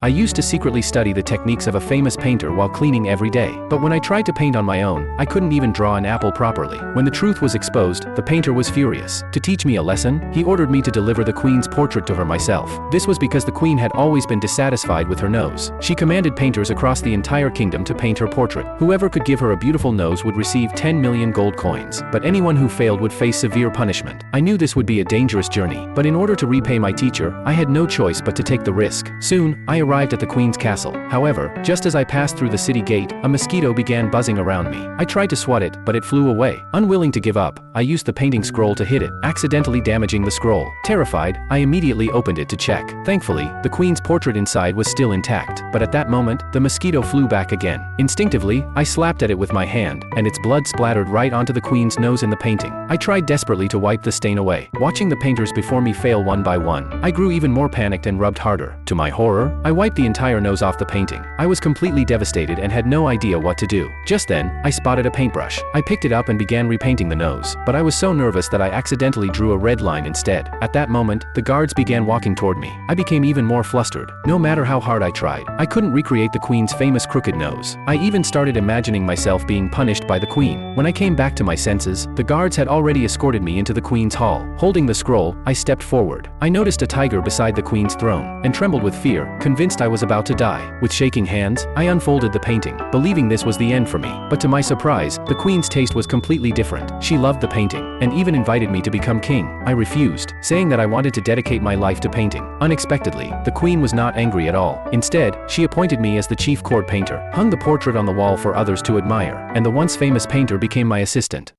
I used to secretly study the techniques of a famous painter while cleaning every day. But when I tried to paint on my own, I couldn't even draw an apple properly. When the truth was exposed, the painter was furious. To teach me a lesson, he ordered me to deliver the queen's portrait to her myself. This was because the queen had always been dissatisfied with her nose. She commanded painters across the entire kingdom to paint her portrait. Whoever could give her a beautiful nose would receive 10 million gold coins. But anyone who failed would face severe punishment. I knew this would be a dangerous journey, but in order to repay my teacher, I had no choice but to take the risk. Soon, I arrived at the queen's castle. However, just as I passed through the city gate, a mosquito began buzzing around me. I tried to swat it, but it flew away. Unwilling to give up, I used the painting scroll to hit it, accidentally damaging the scroll. Terrified, I immediately opened it to check. Thankfully, the queen's portrait inside was still intact, but at that moment, the mosquito flew back again. Instinctively, I slapped at it with my hand, and its blood splattered right onto the queen's nose in the painting. I tried desperately to wipe the stain away. Watching the painters before me fail one by one, I grew even more panicked and rubbed harder. To my horror, I wiped the entire nose off the painting. I was completely devastated and had no idea what to do. Just then, I spotted a paintbrush. I picked it up and began repainting the nose, but I was so nervous that I accidentally drew a red line instead. At that moment, the guards began walking toward me. I became even more flustered. No matter how hard I tried, I couldn't recreate the queen's famous crooked nose. I even started imagining myself being punished by the queen. When I came back to my senses, the guards had already escorted me into the queen's hall. Holding the scroll, I stepped forward. I noticed a tiger beside the queen's throne, and trembled with fear, convinced I was about to die. With shaking hands, I unfolded the painting, believing this was the end for me. But to my surprise, the queen's taste was completely different. She loved the painting, and even invited me to become king. I refused, saying that I wanted to dedicate my life to painting. Unexpectedly, the queen was not angry at all. Instead, she appointed me as the chief court painter, hung the portrait on the wall for others to admire, and the once famous painter became my assistant.